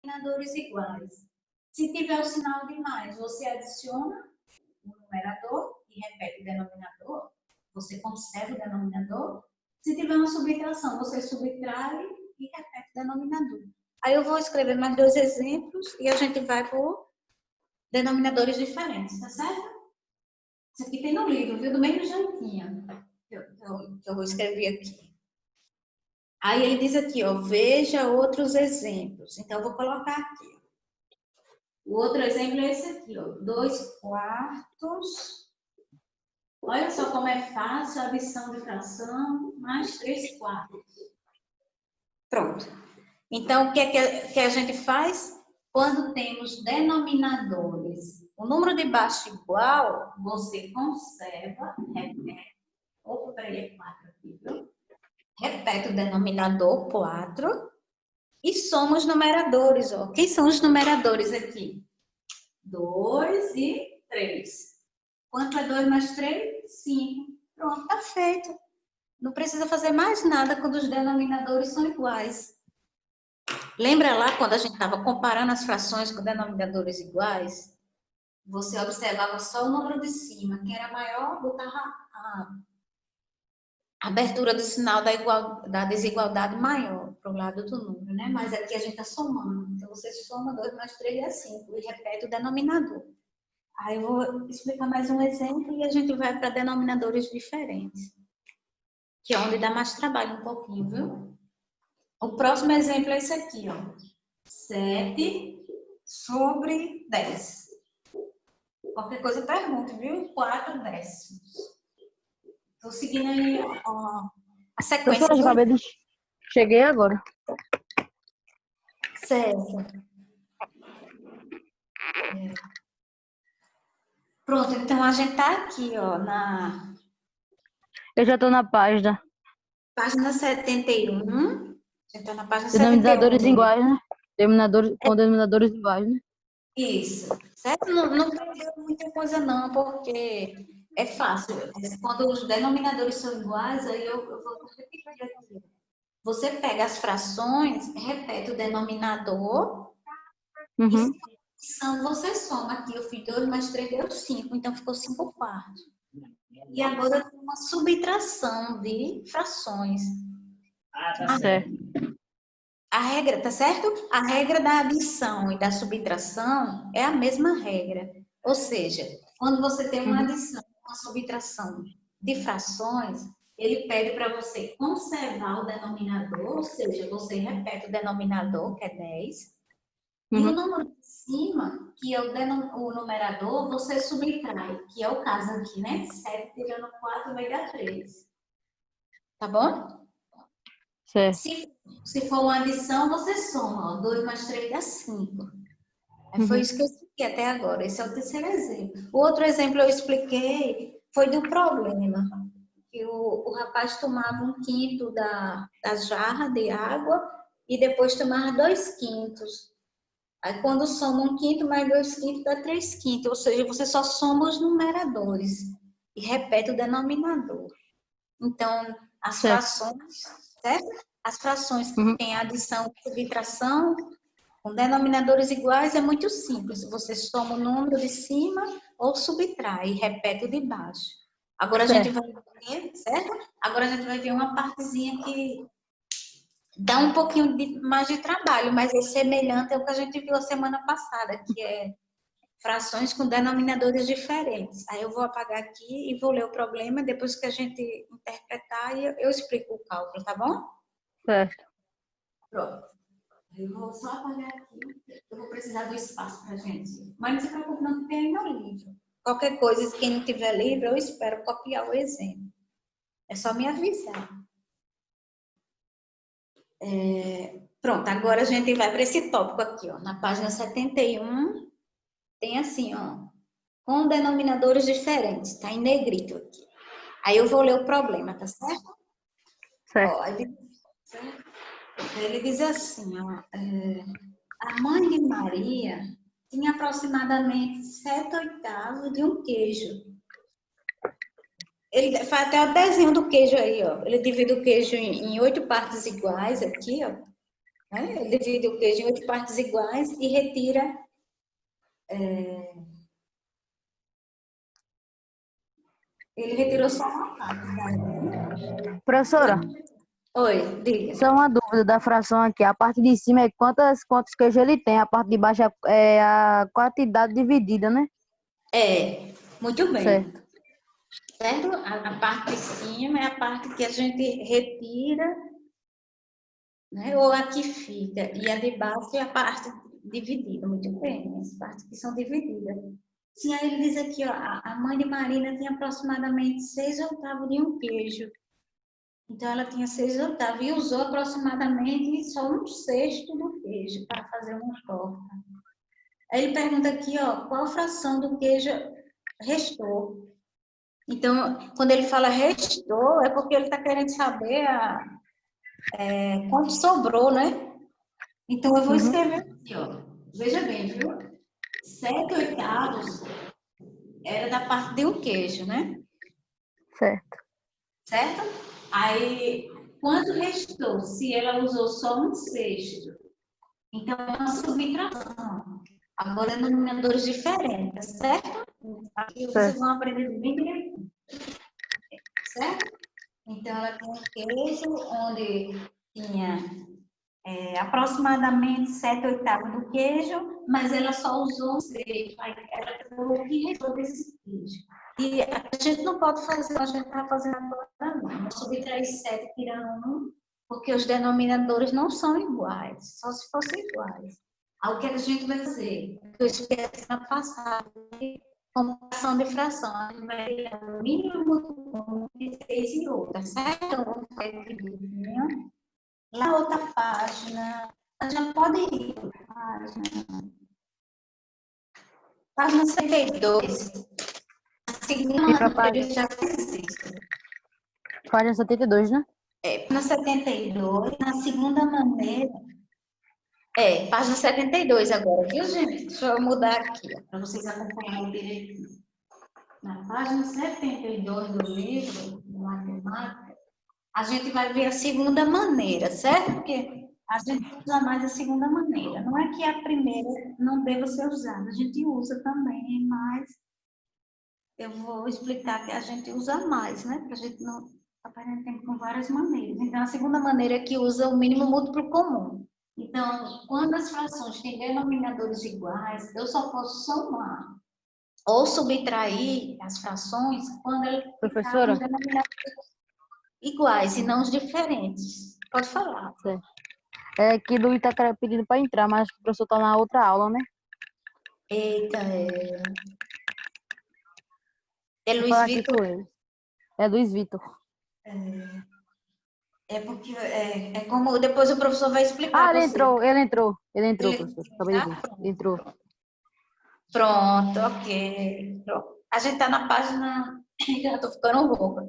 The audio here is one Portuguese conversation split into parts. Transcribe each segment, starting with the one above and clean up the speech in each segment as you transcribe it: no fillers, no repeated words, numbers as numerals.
denominadores iguais. Se tiver o sinal de mais, você adiciona o numerador e repete o denominador. Você conserva o denominador. Se tiver uma subtração, você subtrai e repete o denominador. Aí eu vou escrever mais 2 exemplos e a gente vai por denominadores diferentes, tá certo? Isso aqui tem no livro, viu? Do mesmo jeitinho que eu vou escrever aqui. Aí ele diz aqui, ó, veja outros exemplos. Então, eu vou colocar aqui. O outro exemplo é esse aqui, ó, 2/4. Olha só como é fácil a adição de fração, mais 3/4. Pronto. Então, o que que a gente faz? Quando temos denominadores, o número de baixo igual, você conserva, repete. Opa, peraí, é 4 aqui, viu? Repete o denominador, 4. E soma os numeradores, ó. Quem são os numeradores aqui? 2 e 3. Quanto é 2 mais 3? 5. Pronto, tá feito. Não precisa fazer mais nada quando os denominadores são iguais. Lembra lá quando a gente estava comparando as frações com denominadores iguais? Você observava só o número de cima. Quem era maior, botava a abertura do sinal da desigualdade maior para o lado do número, né? Mas aqui a gente está somando. Então, você soma 2 mais 3 é 5 e repete o denominador. Aí eu vou explicar mais um exemplo e a gente vai para denominadores diferentes, que é onde dá mais trabalho um pouquinho, viu? O próximo exemplo é esse aqui, ó. 7/10. Qualquer coisa pergunta, viu? 4/10. Estou seguindo aí a sequência. Cheguei agora. Certo. Pronto, então a gente tá aqui, ó, Eu já estou na página. página 71. A gente tá na página Denominadores 71. iguais, né? Com denominadores iguais, né? Isso. Certo? Não perdeu muita coisa não, porque é fácil. Quando os denominadores são iguais, aí eu vou repetir aqui. Você pega as frações, repete o denominador, Uhum. e você soma aqui. Eu fiz 2 mais 3 deu 5, então ficou 5/4. E agora tem uma subtração de frações. Certo. A regra, tá certo? A regra da adição e da subtração é a mesma regra. Ou seja, quando você tem uma adição, uma subtração de frações, ele pede para você conservar o denominador, ou seja, você repete o denominador, que é 10, e o número de cima, que é o numerador, você subtrai, que é o caso aqui, né? 7 tirando 4 vai dar 3. Tá bom? Certo. Se for uma adição, você soma, ó, 2 mais 3 dá 5. Foi isso que eu expliquei até agora. Esse é o terceiro exemplo. O outro exemplo eu expliquei foi do problema. Que o rapaz tomava 1/5 da jarra de água e depois tomava 2/5. Aí quando soma 1/5 mais 2/5 dá 3/5. Ou seja, você só soma os numeradores e repete o denominador. Então, as frações, certo? As frações que têm adição e subtração, com denominadores iguais, é muito simples. Você soma o número de cima ou subtrai e repete o de baixo. Agora a gente vai ver, certo? Agora a gente vai ver uma partezinha que dá um pouquinho mais de trabalho, mas é semelhante ao que a gente viu a semana passada, que é frações com denominadores diferentes. Aí eu vou apagar aqui e vou ler o problema, depois que a gente interpretar, eu explico o cálculo, tá bom? Certo. Pronto. Eu vou só apagar aqui, eu vou precisar do espaço pra gente. Mas não se preocupe não, que tem ainda o livro. Qualquer coisa, quem não tiver livro, eu espero copiar o exemplo. É só me avisar. Pronto, agora a gente vai para esse tópico aqui, ó. Na página 71, tem assim, ó, com denominadores diferentes, tá em negrito aqui. Aí eu vou ler o problema, tá certo? Certo. Ó, ele diz assim, ó, a mãe de Maria tinha aproximadamente 7/8 de um queijo. Ele faz até o desenho do queijo aí, ó. Ele divide o queijo em 8 partes iguais aqui, ó. né? Ele divide o queijo em 8 partes iguais e retira... Ele retirou só uma parte. Professora, Oi, diga. só uma dúvida da fração aqui. A parte de cima é quantos queijos ele tem, a parte de baixo é a quantidade dividida, né? Muito bem. Certo, Certo? A parte de cima é a parte que a gente retira, né? Ou a que fica. E a de baixo é a parte dividida. Muito bem, as partes que são divididas. Sim, aí ele diz aqui, ó, a mãe de Marina tinha aproximadamente 6/8 de um queijo. Então, ela tinha 6/8 e usou aproximadamente só 1/6 do queijo para fazer uma torta. Aí ele pergunta aqui, ó, qual fração do queijo restou? Então, quando ele fala restou, é porque ele está querendo saber quanto sobrou, né? Então, eu vou escrever aqui, ó. Veja bem, viu? 7/8 era da parte de um queijo, né? certo. Certo? Aí, quanto restou? Se ela usou só 1/6. Então, é uma subtração. Agora, denominadores diferentes, certo? Aqui vocês vão aprender bem direitinho. Certo? Então, ela tem um queijo onde tinha aproximadamente 7/8 do queijo, mas ela só usou 1/6. Ela pegou o que restou desse queijo. E a gente não pode fazer, a gente está fazendo agora não. Subtrair 7 tirando 1, porque os denominadores não são iguais, só se fossem iguais. Aí o que a gente vai fazer? Eu expliquei semana passada, como fração de fração, a gente vai tirar o mínimo comum de 6 e outra, certo? Então, vamos fazer direitinho. Na outra página, a gente pode ir para a página 72. A segunda maneira já fez isso. Página 72, né? Na 72, na segunda maneira. Página 72 agora, viu, gente? Deixa eu mudar aqui, para vocês acompanharem direitinho. Na página 72 do livro, de matemática, a gente vai ver a segunda maneira, certo? Porque a gente usa mais a segunda maneira. Não é que a primeira não deva ser usada, a gente usa também, mas eu vou explicar que a gente usa mais, né? Para a gente não estar perdendo tempo com várias maneiras. Então, a segunda maneira é que usa o mínimo múltiplo comum. Então, quando as frações têm denominadores iguais, eu só posso somar ou subtrair as frações quando elas Professora? têm denominadores iguais e não os diferentes. Pode falar. Certo. É que Luiz tá pedindo para entrar, mas acho que o professor tá na outra aula, né? Eita, é Vou Luiz falar aqui Vitor. com ele. É Luiz Vitor. Porque como depois o professor vai explicar. Ah, ele entrou, Ele professor. Acabei de ver. Ele entrou. Pronto, ok. Pronto. A gente está na página. Já estou ficando louca.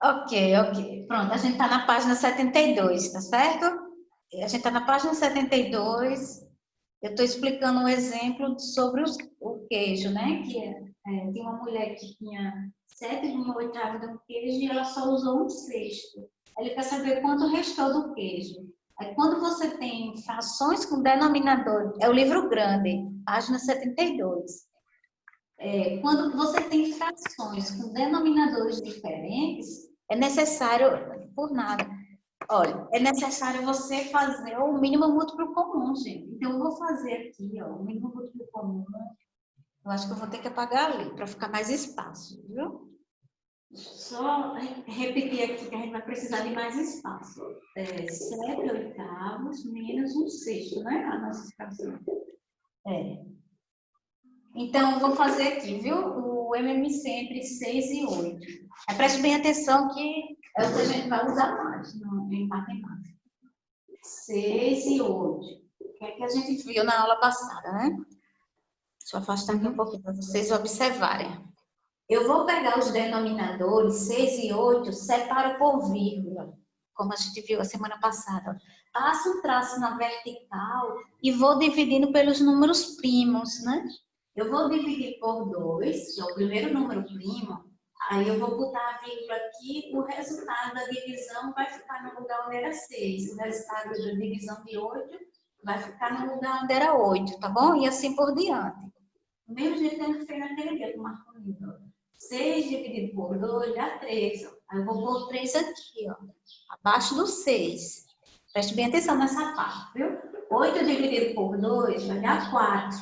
Ok. Pronto, a gente está na página 72, tá certo? A gente está na página 72. Eu estou explicando um exemplo sobre o queijo, né? Que uma mulher que tinha 7/8 de um queijo e ela só usou 1/6. Ele quer saber quanto restou do queijo. Aí, quando você tem frações com denominador, é o livro grande, página 72. Quando você tem frações com denominadores diferentes, é necessário, por nada, olha, é necessário você fazer o mínimo múltiplo comum, gente. Então, eu vou fazer aqui, ó, o mínimo múltiplo comum. Eu acho que eu vou ter que apagar ali, para ficar mais espaço, viu? Só repetir aqui que a gente vai precisar de mais espaço. 7/8 menos 1/6, né? A nossa expressão. Então, vou fazer aqui, viu? O MMC entre 6 e 8. Preste bem atenção que é o que a gente vai usar mais em matemática. 6 e 8. Que é que a gente viu na aula passada, né? Deixa eu afastar aqui um pouquinho para vocês observarem. Eu vou pegar os denominadores 6 e 8, separo por vírgula, como a gente viu a semana passada. Passo um traço na vertical e vou dividindo pelos números primos, né? Eu vou dividir por 2, que é o primeiro número primo. Aí eu vou botar a vírgula aqui, o resultado da divisão vai ficar no lugar onde era 6. O resultado da divisão de 8 vai ficar no lugar onde era 8, tá bom? E assim por diante. Do mesmo jeito que a gente fez naquele dia com o Marco. 6 dividido por 2 dá 3. Ó. Aí eu vou pôr 3 aqui, ó, abaixo do 6. Preste bem atenção nessa parte, viu? 8 dividido por 2 vai dar 4.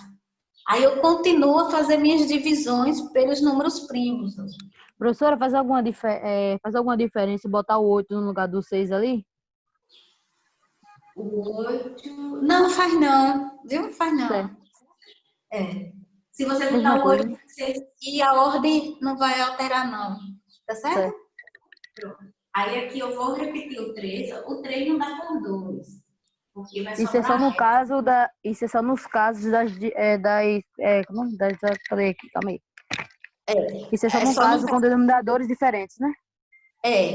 Aí eu continuo a fazer minhas divisões pelos números primos. Ó. Professora, faz alguma diferença botar o 8 no lugar do 6 ali? O 8... Não faz não, viu? Não faz não. Certo. É. Se você botar Mesma o coisa, 8 né? aqui, a ordem não vai alterar não. Tá certo? Certo. Pronto. Aí aqui eu vou repetir o 3. O 3 não dá por 2. Porque vai Isso é só sobrar no reto. caso isso é só nos casos como falei aqui, calma aí. Isso é só É no só no caso com denominadores diferentes, né?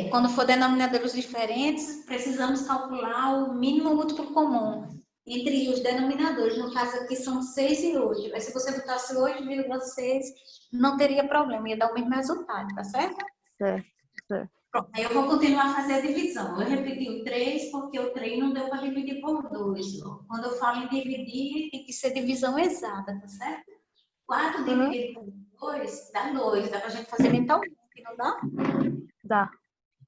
quando for denominadores diferentes, precisamos calcular o mínimo múltiplo comum entre os denominadores. No caso aqui são 6 e 8. Mas se você botasse 8,6, não teria problema, ia dar o mesmo resultado, tá certo? Certo, certo. Pronto, aí eu vou continuar a fazer a divisão. Eu repeti o 3 porque o 3 não deu para dividir por 2. Quando eu falo em dividir, tem que ser divisão exata, tá certo? 4 dividido por 2 dá 2. Dá para a gente fazer mentalmente, não dá? Dá.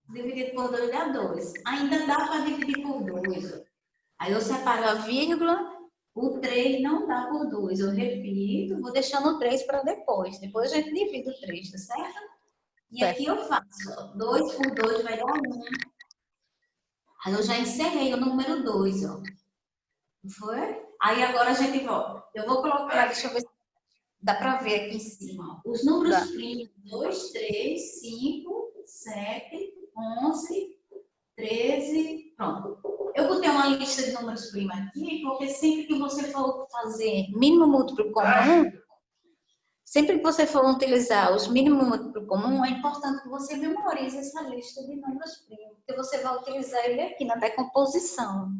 Dividido por 2 dá 2. Ainda dá para dividir por 2. Aí eu separo a vírgula, o 3 não dá por 2. Eu repito, vou deixando o 3 para depois. Depois a gente divide o 3, tá certo? E Certo. aqui eu faço, 2 por 2 vai dar 1. Aí eu já encerrei o número 2, ó. Não foi? Aí agora a gente volta. Eu vou colocar, deixa eu ver se dá para ver aqui em cima. Os números Dá. primos, 2, 3, 5, 7, 11, 13, pronto. Eu botei uma lista de números primos aqui, porque sempre que você for fazer mínimo múltiplo comum, sempre que você for utilizar os mínimos múltiplo comum, é importante que você memorize essa lista de números primos, porque você vai utilizar ele aqui na decomposição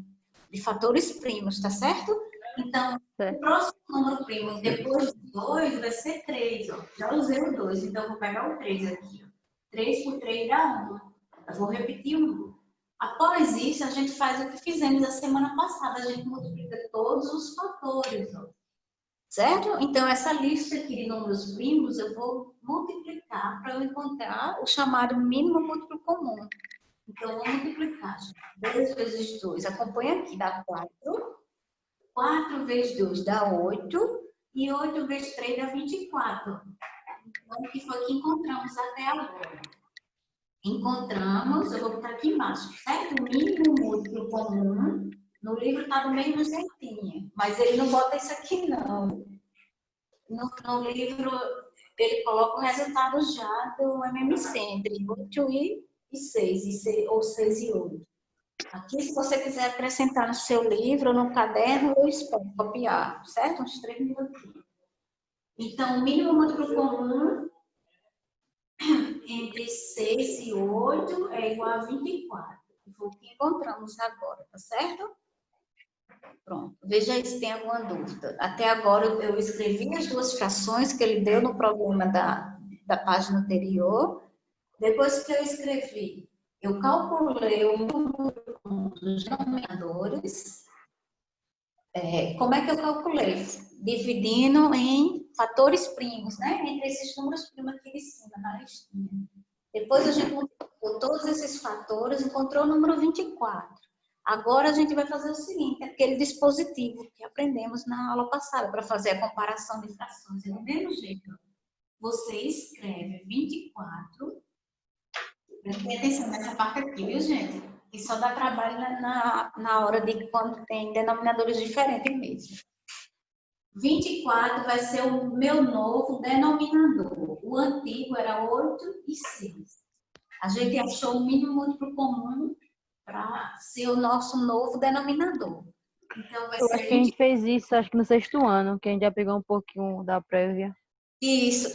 de fatores primos, tá certo? Então, o próximo número primo depois de 2 vai ser 3, ó. Já usei o 2, então eu vou pegar o 3 aqui, ó. 3 por 3 dá 1. Eu vou repetir o 1. Após isso, a gente faz o que fizemos na semana passada, a gente multiplica todos os fatores, ó. Certo? Então, essa lista aqui de números primos, eu vou multiplicar para eu encontrar o chamado mínimo múltiplo comum. Então, eu vou multiplicar. 2 vezes 2, acompanha aqui, dá 4. 4 vezes 2 dá 8. E 8 vezes 3 dá 24. Então, o que foi que encontramos até agora? Encontramos, eu vou botar aqui embaixo, certo? O mínimo múltiplo comum. No livro está do mesmo jeitinho, mas ele não bota isso aqui, não. No livro, ele coloca o resultado já do MMC, entre 8 e 6, ou 6 e 8. Aqui, se você quiser acrescentar no seu livro ou no caderno, eu espero copiar, certo? Uns 3 minutinhos. Então, o mínimo múltiplo comum entre 6 e 8 é igual a 24. Foi o que encontramos agora, tá certo? Pronto. Veja aí se tem alguma dúvida. Até agora eu escrevi as duas frações que ele deu no problema da página anterior. Depois que eu escrevi, eu calculei o número dos denominadores. Como é que eu calculei? Dividindo em fatores primos, né? Entre esses números primos aqui de cima, na listinha. Depois a gente multiplicou todos esses fatores, encontrou o número 24. Agora a gente vai fazer o seguinte, aquele dispositivo que aprendemos na aula passada para fazer a comparação de frações. É do mesmo jeito. Você escreve 24. Preste atenção nessa parte aqui, viu, gente? Que só dá trabalho na hora de quando tem denominadores diferentes mesmo. 24 vai ser o meu novo denominador. O antigo era 8 e 6. A gente achou o mínimo múltiplo comum para ser o nosso novo denominador. Então, vai Eu ser acho que a gente fez isso, acho que no 6º ano, que a gente já pegou um pouquinho da prévia. Isso,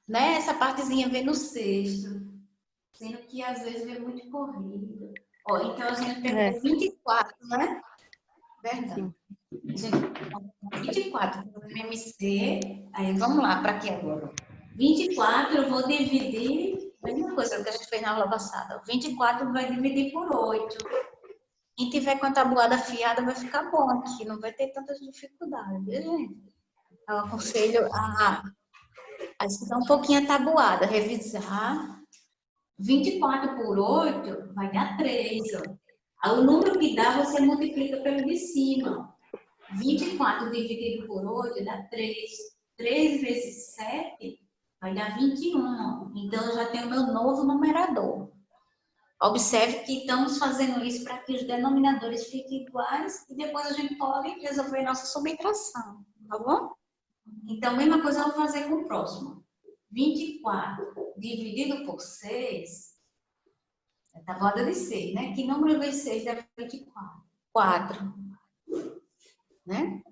né? Essa partezinha vem no 6º, sendo que às vezes vem muito corrida. Ó, então, a gente pegou 24, né? Verdade. Sim. A gente pegou 24 no MMC. Aí, vamos lá, para aqui agora. 24 eu vou dividir, a mesma coisa que a gente fez na aula passada. 24 vai dividir por 8. Quem tiver com a tabuada afiada vai ficar bom aqui, não vai ter tantas dificuldades, viu, gente? Eu aconselho a estudar um pouquinho a tabuada, revisar. 24 por 8 vai dar 3. Ó. O número que dá, você multiplica pelo de cima. 24 dividido por 8 dá 3. 3 vezes 7 vai dar 21. Então, eu já tenho o meu novo numerador. Observe que estamos fazendo isso para que os denominadores fiquem iguais e depois a gente pode resolver nossa subtração, tá bom? Então, a mesma coisa eu vou fazer com o próximo. 24 dividido por 6, é a tabuada de 6, né? Que número vezes 6 dá 24? 4. Né?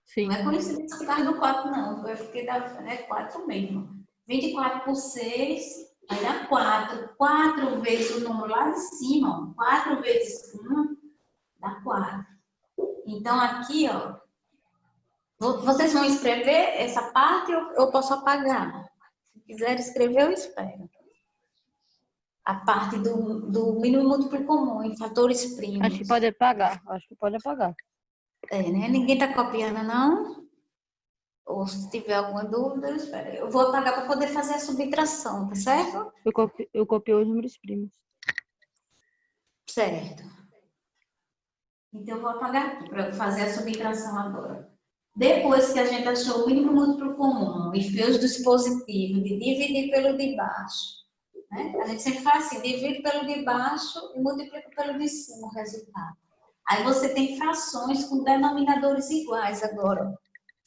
Sim. Não é coincidência por causa do 4, não. Foi porque dá 4 mesmo. 24 por 6 vai dar 4. 4 vezes o número lá de cima, ó. 4 vezes 1 dá 4. Então, aqui, ó, vocês vão escrever essa parte ou eu posso apagar? Se quiser escrever, eu espero. A parte do mínimo múltiplo comum em fatores primos. Acho que pode apagar. Acho que pode apagar. É, né? Ninguém está copiando, não? Ou se tiver alguma dúvida, eu espero. Eu vou apagar para poder fazer a subtração, tá certo? Eu copiei os números primos. Certo. Então, eu vou apagar aqui para fazer a subtração agora. Depois que a gente achou o mínimo múltiplo comum e fez o dispositivo de dividir pelo de baixo, né? A gente sempre faz assim, divide pelo de baixo e multiplica pelo de cima o resultado. Aí você tem frações com denominadores iguais agora.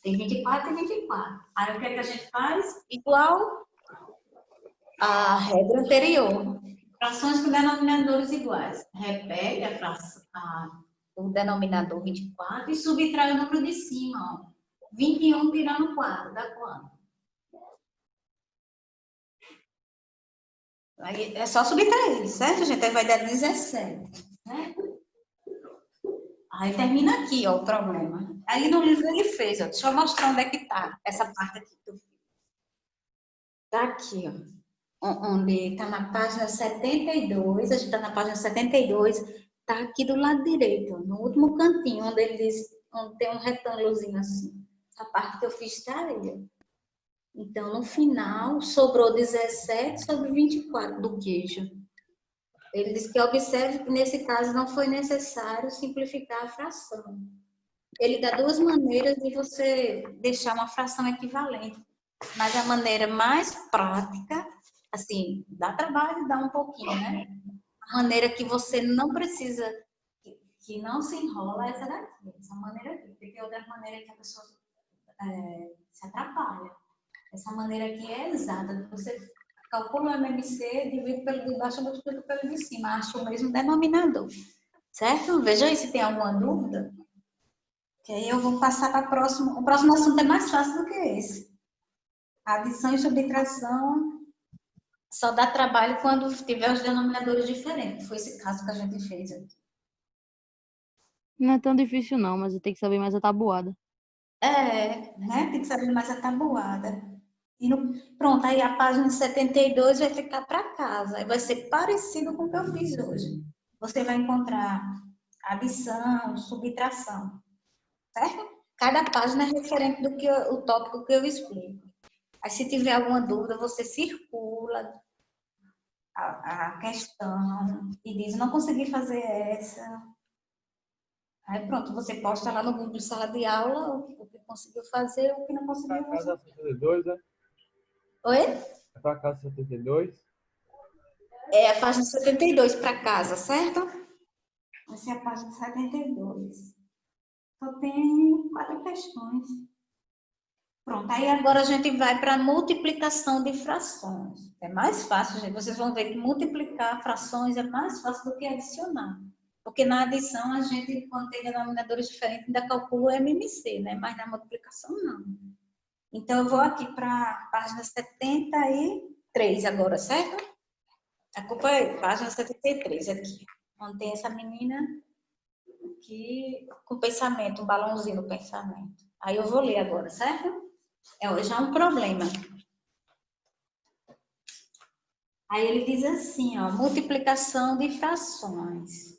Tem 24 e 24. Aí o que é que a gente faz? Igual a regra anterior. Frações com denominadores iguais. Repete a fração, o denominador 24 e subtrai o número de cima. Ó. 21 tirando 4, dá quanto? Aí é só subtrair, certo, gente? Aí vai dar 17. Né? Aí termina aqui, ó, o problema. Aí no livro ele fez, ó. Deixa eu mostrar onde é que tá essa parte aqui que eu fiz. Tá aqui, ó. Onde tá na página 72, a gente tá na página 72, tá aqui do lado direito, no último cantinho, onde ele diz, onde tem um retângulozinho assim. Essa parte que eu fiz tá aí. Então, no final, sobrou 17 sobre 24 do queijo. Ele diz que observe que nesse caso não foi necessário simplificar a fração. Ele dá duas maneiras de você deixar uma fração equivalente, mas a maneira mais prática, assim, dá trabalho, dá um pouquinho, né? A maneira que você não precisa, que não se enrola, é essa daqui, essa maneira aqui. Porque tem outra maneira que a pessoa se atrapalha. Essa maneira aqui é exata, você calcula o MMC, divide pelo de baixo, multiplica pelo de cima, acha o mesmo denominador. Certo? Veja aí se tem alguma dúvida. Que aí eu vou passar para o próximo. O próximo assunto é mais fácil do que esse. Adição e subtração só dá trabalho quando tiver os denominadores diferentes. Foi esse caso que a gente fez aqui. Não é tão difícil não, mas eu tenho que saber mais a tabuada. Né? Tem que saber mais a tabuada. E pronto, aí a página 72 vai ficar para casa. Aí vai ser parecido com o que eu fiz hoje. Você vai encontrar adição, subtração. Certo? Cada página é referente do que o tópico que eu explico. Aí, se tiver alguma dúvida, você circula a questão e diz, não consegui fazer essa. Aí, pronto, você posta lá no Google Sala de Aula o que conseguiu fazer ou o que não conseguiu fazer. Para casa 72, né? Oi? É para casa 72? É a página 72 para casa, certo? Essa é a página 72. Só tem 4 questões. Pronto, aí agora a gente vai para a multiplicação de frações. É mais fácil, gente. Vocês vão ver que multiplicar frações é mais fácil do que adicionar. Porque na adição a gente, quando tem denominadores diferentes, ainda calcula o MMC, né? Mas na multiplicação não. Então eu vou aqui para a página 73 agora, certo? Acompanhe, página 73 aqui. Onde tem essa menina aqui com pensamento, um balãozinho no pensamento. Aí eu vou ler agora, certo? É já um problema. Aí ele diz assim, ó, multiplicação de frações.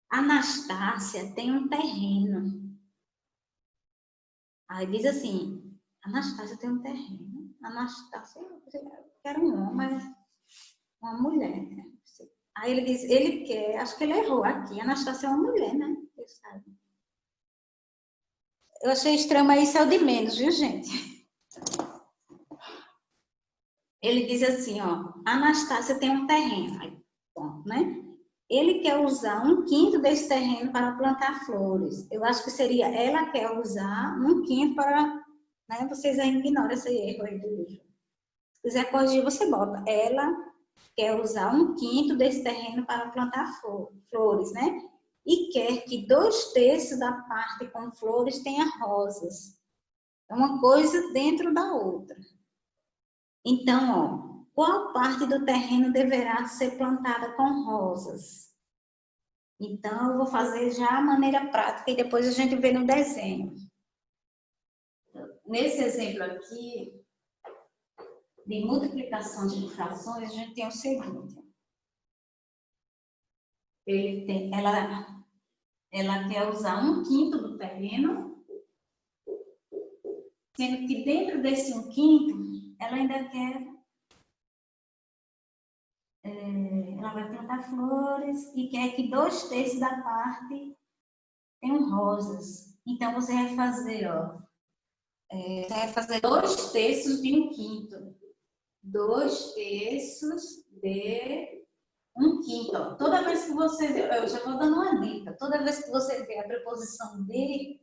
Anastácia tem um terreno. Aí diz assim, Anastácia tem um terreno. Anastácia, eu quero um homem, mas uma mulher, né? Aí ele diz, ele quer, acho que ele errou aqui. Anastácia é uma mulher, né? Você sabe. Eu achei estranho, mas isso é o de menos, viu, gente? Ele diz assim, ó, Anastácia tem um terreno, aí, ponto, né? Ele quer usar 1/5 desse terreno para plantar flores. Eu acho que seria, ela quer usar 1/5 para, né? Vocês ainda ignoram esse erro aí do livro. Se quiser corrigir, você bota. Ela quer usar 1/5 desse terreno para plantar flores, né? E quer que 2/3 da parte com flores tenha rosas. É uma coisa dentro da outra. Então, ó, qual parte do terreno deverá ser plantada com rosas? Então, eu vou fazer já a maneira prática e depois a gente vê no desenho. Nesse exemplo aqui, de multiplicação de frações, a gente tem o seguinte. Ela quer usar 1/5 do terreno, sendo que dentro desse 1/5, ela ainda quer ela vai plantar flores e quer que 2/3 da parte tenham rosas. Então, você vai fazer, ó, você vai fazer 2/3 de 1/5. 2/3 de 1/5. Ó. Toda vez que você vê, eu já vou dando uma dica, toda vez que você vê a preposição de,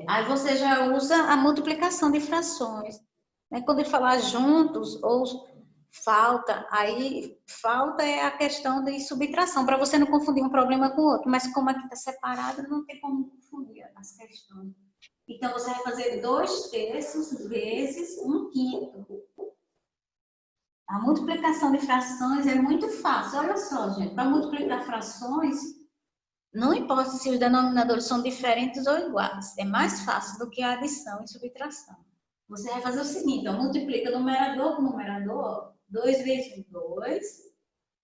aí você já usa a multiplicação de frações. Né? Quando ele falar juntos ou falta, aí falta é a questão de subtração, para você não confundir um problema com o outro, mas como aqui está separado, não tem como confundir as questões. Então, você vai fazer 2/3 vezes 1/5. A multiplicação de frações é muito fácil. Olha só, gente, para multiplicar frações, não importa se os denominadores são diferentes ou iguais, é mais fácil do que a adição e subtração. Você vai fazer o seguinte, ó, multiplica numerador com numerador, 2 vezes 2,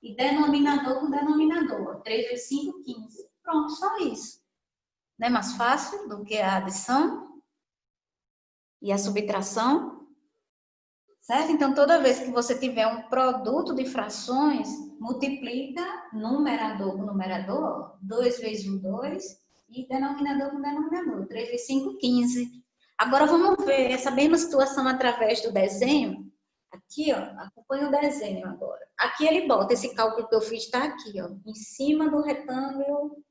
e denominador com denominador, 3 vezes 5, 15. Pronto, só isso. Não é mais fácil do que a adição e a subtração? Certo? Então, toda vez que você tiver um produto de frações, multiplica numerador com numerador, 2 vezes 1, 2, e denominador com denominador, 3 vezes 5, 15. Agora, vamos ver essa mesma situação através do desenho. Aqui, ó, acompanha o desenho agora. Aqui ele bota, esse cálculo que eu fiz está aqui, ó, em cima do retângulo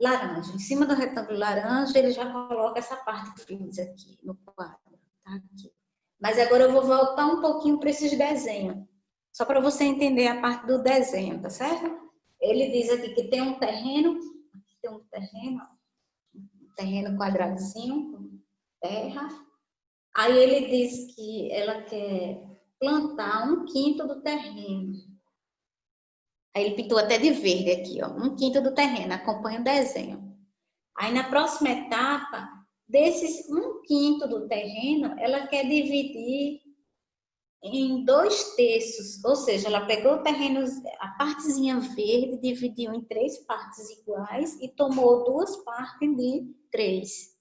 laranja. Em cima do retângulo laranja, ele já coloca essa parte que eu fiz aqui no quadro. Tá aqui. Mas agora eu vou voltar um pouquinho para esses desenhos, só para você entender a parte do desenho, tá certo? Ele diz aqui que tem um terreno, aqui tem um terreno quadradinho, com terra. Aí ele diz que ela quer plantar 1/5 do terreno. Aí ele pintou até de verde aqui, ó, 1/5 do terreno, acompanha o desenho. Aí na próxima etapa, desses 1/5 do terreno, ela quer dividir em 2/3, ou seja, ela pegou o terreno, a partezinha verde, dividiu em 3 partes iguais e tomou 2 partes de 3.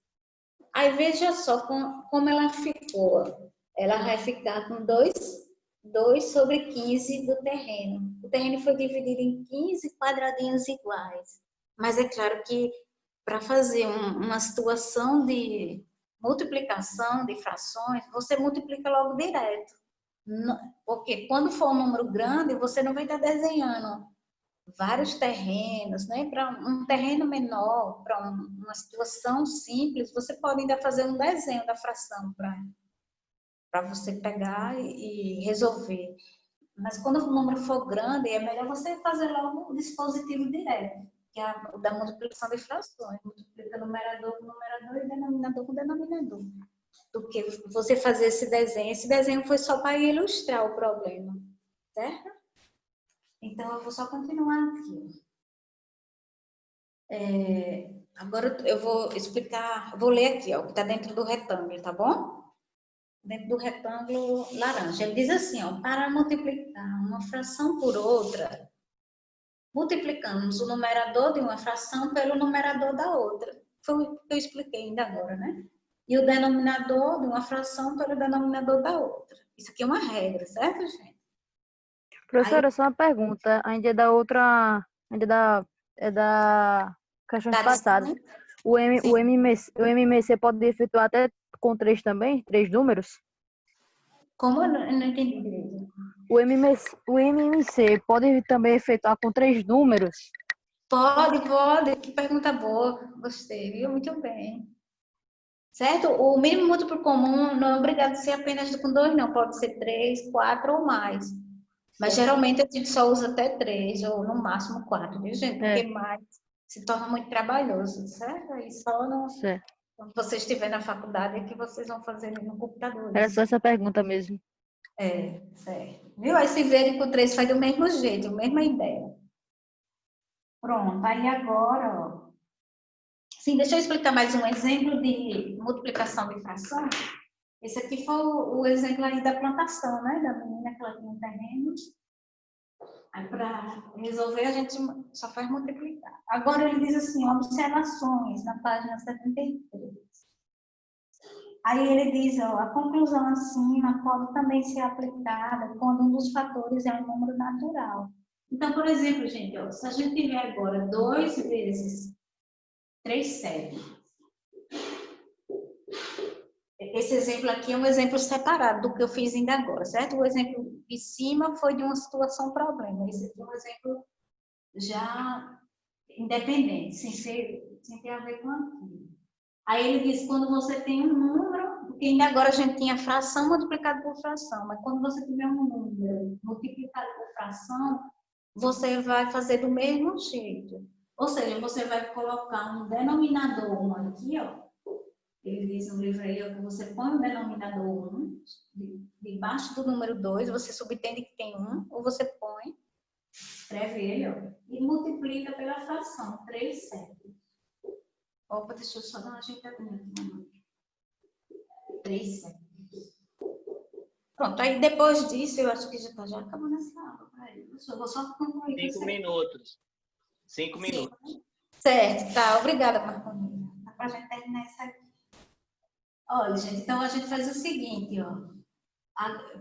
Aí veja só como ela ficou. Ela vai ficar com 2/15 do terreno. O terreno foi dividido em 15 quadradinhos iguais. Mas é claro que para fazer uma situação de multiplicação de frações, você multiplica logo direto. Porque quando for um número grande, você não vai estar desenhando vários terrenos, né? Para um terreno menor, para uma situação simples, você pode ainda fazer um desenho da fração para você pegar e resolver. Mas quando o número for grande, é melhor você fazer logo o dispositivo direto, que é o da multiplicação de frações. Multiplica numerador com numerador e denominador com denominador. Do que você fazer esse desenho. Esse desenho foi só para ilustrar o problema, certo? Então, eu vou só continuar aqui. Agora eu vou explicar, vou ler aqui, ó, o que está dentro do retângulo, tá bom? dentro do retângulo laranja. Ele diz assim, ó, para multiplicar uma fração por outra, multiplicamos o numerador de uma fração pelo numerador da outra. Foi o que eu expliquei ainda agora, né? E o denominador de uma fração pelo denominador da outra. Isso aqui é uma regra, certo, gente? Professora, só uma pergunta. Ainda é da outra. É da questões Tá passadas. dizendo? O Sim. MMC pode efetuar até com 3 também? 3 números? Como eu não entendi direito? O MMC pode também efetuar com 3 números? Pode. Que pergunta boa. Gostei, viu? Muito bem. Certo? O mínimo múltiplo comum não é obrigado a ser apenas com 2, não. Pode ser 3, 4 ou mais. Mas geralmente a gente só usa até 3 ou no máximo 4, viu, gente? Porque mais se torna muito trabalhoso, certo? Aí só Certo. quando vocês estiverem na faculdade é que vocês vão fazer no computador. Era só essa pergunta mesmo. Certo. Viu? Aí se verem com 3 faz do mesmo jeito, mesma ideia. Pronto, aí agora, ó. Sim, deixa eu explicar mais um exemplo de multiplicação de fração. Esse aqui foi o exemplo aí da plantação, né? Da menina que ela tinha um terreno. Aí, para resolver, a gente só faz multiplicar. Agora, ele diz assim, observações, na página 73. Aí ele diz, ó, a conclusão acima pode também ser aplicada quando um dos fatores é um número natural. Então, por exemplo, gente, ó, se a gente tiver agora 2 vezes 3 séries, esse exemplo aqui é um exemplo separado do que eu fiz ainda agora, certo? O exemplo de cima foi de uma situação problema. Esse aqui é um exemplo já independente, sem ter a ver com aquilo. Aí ele diz, quando você tem um número, porque ainda agora a gente tinha fração multiplicado por fração, mas quando você tiver um número multiplicado por fração, você vai fazer do mesmo jeito. Ou seja, você vai colocar um denominador 1 aqui, ó. Ele diz no livro aí, ó, que você põe o denominador 1 debaixo do número 2, você subtende que tem 1, ou você põe, escreve ele, ó, e multiplica pela fração 3 séculos. Opa, deixa eu só dar uma ajeitadinha aqui. 3 séculos. Pronto, aí depois disso, eu acho que já está acabando essa aula. Eu vou só concluir. 5 minutos. 5 minutos. Certo, tá. Obrigada, Marconina. Dá pra gente terminar isso aqui. Olha, gente, então a gente faz o seguinte, ó.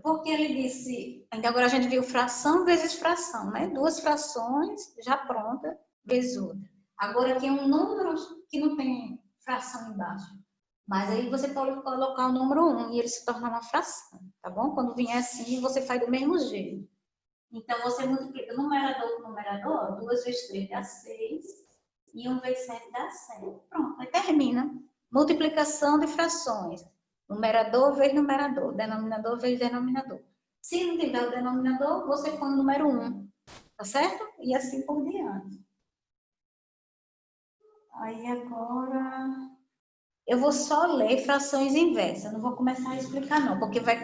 Porque ele disse, ainda agora a gente viu fração vezes fração, né? 2 frações já pronta, vezes outra. Agora aqui é um número que não tem fração embaixo. Mas aí você pode colocar o número 1 e ele se torna uma fração, tá bom? Quando vier assim, você faz do mesmo jeito. Então, você multiplica numerador com numerador, 2 vezes 3 dá 6 e 1 vezes 7 dá 7. Pronto, aí termina. Multiplicação de frações. Numerador vezes numerador, denominador vezes denominador. Se não tiver o denominador, você põe o número 1, tá certo? E assim por diante. Aí agora, eu vou só ler frações inversas, não vou começar a explicar não, porque vai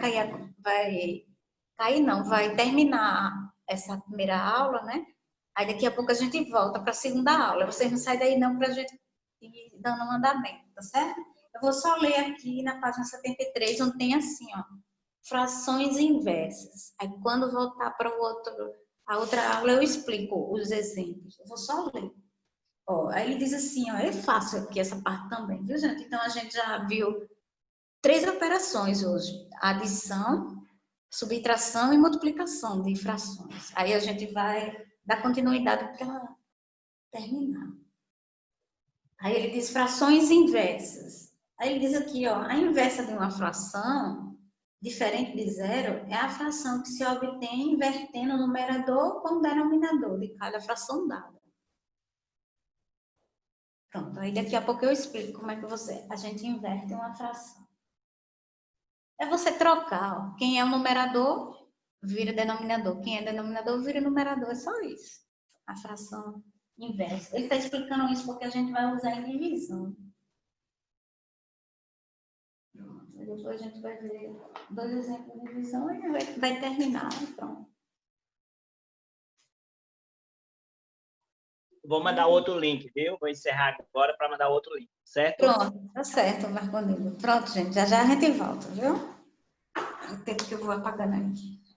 terminar essa primeira aula, né? Aí daqui a pouco a gente volta para a segunda aula. Vocês não saem daí não para a gente ir dando um andamento, tá certo? Eu vou só ler aqui na página 73, onde tem assim, ó, frações inversas. Aí quando voltar para a outra aula eu explico os exemplos. Eu vou só ler. Ó, aí ele diz assim, ó, é fácil aqui essa parte também, viu, gente? Então a gente já viu 3 operações hoje: adição, subtração e multiplicação de frações. Aí a gente vai dar continuidade para terminar. Aí ele diz frações inversas. Aí ele diz aqui, ó, a inversa de uma fração, diferente de zero, é a fração que se obtém invertendo o numerador com o denominador de cada fração dada. Pronto, aí daqui a pouco eu explico como é que a gente inverte uma fração. É você trocar, ó. Quem é o numerador, vira denominador. Quem é denominador, vira numerador. É só isso. A fração inversa. Ele está explicando isso porque a gente vai usar em divisão. Pronto. Depois a gente vai ver 2 exemplos de divisão e vai terminar. Pronto. Vou mandar outro link, viu? Vou encerrar agora para mandar outro link, certo? Pronto, tá certo, Marconino. Pronto, gente. Já já a gente volta, viu? o tempo que eu vou apagando aqui.